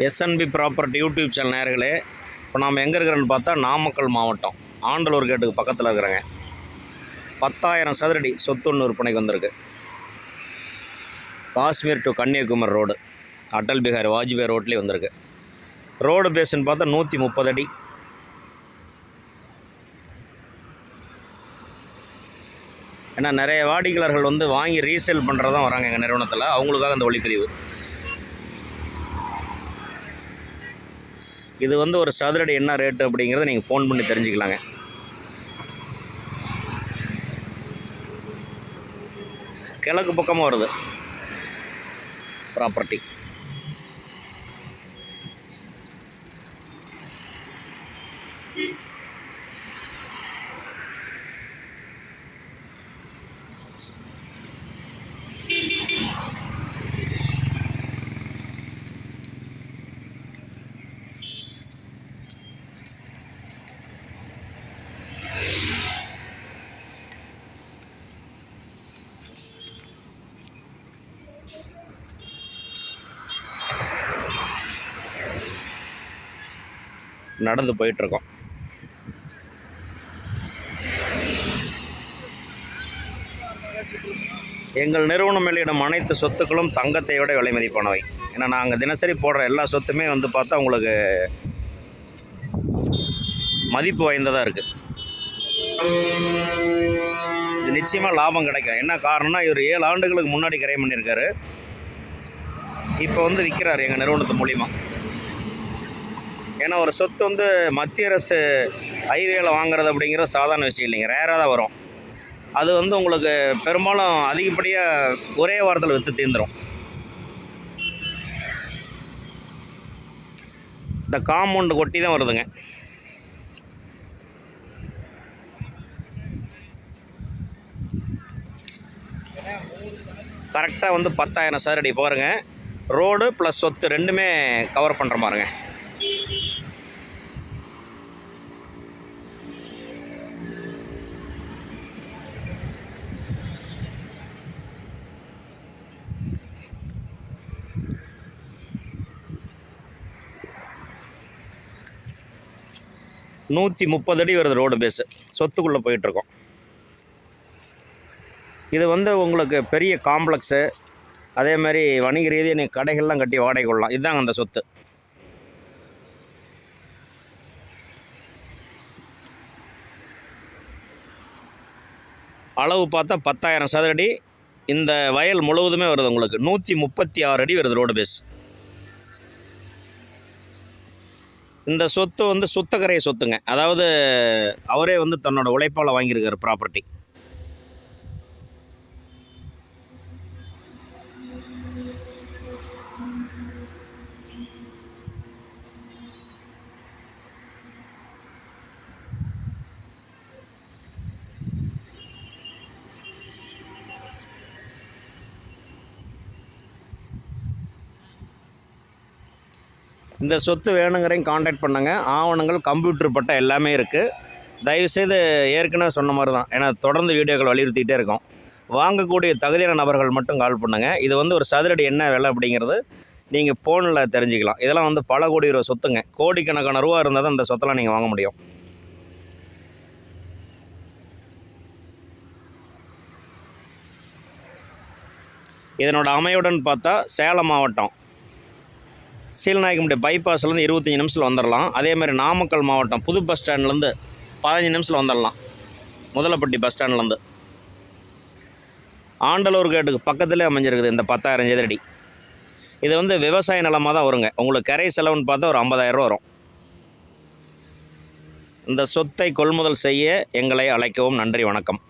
SNP property YouTube channel நேயர்களே, இப்போ நாம் எங்கே இருக்கிறோன்னு பார்த்தா நாமக்கல் மாவட்டம் ஆண்டலூர் கேட்டுக்கு பக்கத்தில் இருக்கிறேங்க. 10,000 சதுரடி சொத்து ஒன்று விற்பனைக்கு வந்திருக்கு. காஷ்மீர் டு கன்னியாகுமரி ரோடு, அடல் பிஹாரி வாஜ்பேயி ரோட்லேயே வந்திருக்கு. ரோடு பேஸ்ன்னு பார்த்தா 130 அடி. ஏன்னா நிறைய வாடிக்கையாளர்கள் வந்து வாங்கி ரீசேல் பண்ணுறதான் வராங்க எங்கள் நிறுவனத்தில், அவங்களுக்காக அந்த ஒளிப்பதிவு. இது வந்து ஒரு சதுரடி என்ன ரேட்டு அப்படிங்கிறத நீங்கள் ஃபோன் பண்ணி தெரிஞ்சுக்கலாங்க. கிழக்கு பக்கமாக வருது ப்ராப்பர்ட்டி. நடந்து போயிட்டுருக்கோம். எங்கள் நிறுவனம் வெளியிடும் அனைத்து சொத்துக்களும் தங்கத்தை விட விலை மதிப்பானவை. ஏன்னா நாங்கள் தினசரி போடுற எல்லா சொத்துமே வந்து பார்த்தா உங்களுக்கு மதிப்பு வாய்ந்ததாக இருக்குது. இது நிச்சயமாக லாபம் கிடைக்கும். என்ன காரணம்னா, இவர் 7 ஆண்டுகளுக்கு முன்னாடி கிரையம் பண்ணியிருக்காரு. இப்போ வந்து விற்கிறார் எங்கள் நிறுவனத்து மூலிமா. ஏன்னா ஒரு சொத்து வந்து மத்திய அரசு ஹைவேல வாங்குறது அப்படிங்கிறது சாதாரண விஷயம் இல்லைங்க, ரேராக தான் வரும். அது வந்து உங்களுக்கு பெரும்பாலும் அதிகப்படியாக ஒரே வாரத்தில் விற்று தீர்ந்துடும். இந்த காம்பவுண்டு கொட்டி தான் வருதுங்க. கரெக்டாக வந்து 10,000 சதுரடி பாருங்கள். ரோடு ப்ளஸ் சொத்து ரெண்டுமே கவர் பண்ணுற பாருங்க. நூற்றி 30 அடி வருது ரோடு பேஸு. சொத்துக்குள்ளே போயிட்டுருக்கோம். இது வந்து உங்களுக்கு பெரிய காம்ப்ளெக்ஸு, அதே மாதிரி வணிக ரீதியாக நீங்கள் கடைகள்லாம் கட்டி வாடகை கொள்ளலாம். இதுதாங்க அந்த சொத்து. அளவு பார்த்தா 10,000 சதுரடி. இந்த வயல் முழுவதுமே வருது உங்களுக்கு 136 அடி வருது ரோடு பேஸ். இந்த சொத்து வந்து சுத்தக்கரை சொத்துங்க. அதாவது அவரே வந்து தன்னோட உழைப்பால் வாங்கியிருக்காரு ப்ராப்பர்ட்டி. இந்த சொத்து வேணுங்கிறதையும் காண்டாக்ட் பண்ணுங்க. ஆவணங்கள், கம்ப்யூட்டர் பட்டா எல்லாமே இருக்குது. தயவுசெய்து ஏற்கனவே சொன்ன மாதிரி தான், ஏன்னா தொடர்ந்து வீடியோக்கள் வலியுறுத்திகிட்டே இருக்கோம். வாங்கக்கூடிய தகுதியான நபர்கள் மட்டும் கால் பண்ணுங்கள். இது வந்து ஒரு சதுரடி என்ன விலை அப்படிங்கிறது நீங்கள் ஃபோனில் தெரிஞ்சுக்கலாம். இதெல்லாம் வந்து பல கோடி ரூபா சொத்துங்க. கோடிக்கணக்கான ரூபா இருந்தால் தான் இந்த சொத்தெல்லாம் நீங்கள் வாங்க முடியும். இதனோட அமைவுடன் பார்த்தா சேலம் மாவட்டம் சீலநாயக்கம்பட்டி பைபாஸ்லேருந்து 25 நிமிஷத்தில் வந்துடலாம். அதேமாதிரி நாமக்கல் மாவட்டம் புது பஸ் ஸ்டாண்ட்லேருந்து 15 நிமிஷத்தில் வந்துடலாம். முதலப்பட்டி பஸ் ஸ்டாண்ட்லேருந்து ஆண்டலூர் கேட்டுக்கு பக்கத்துலேயே அமைஞ்சிருக்குது இந்த 10,000 சதுரடி. இது வந்து விவசாய நிலமாக தான் வருங்க. உங்களுக்கு கரை செலவுன்னு பார்த்தா ஒரு 50,000 ரூபா வரும். இந்த சொத்தை கொள்முதல் செய்ய எங்களை அழைக்கவும். நன்றி, வணக்கம்.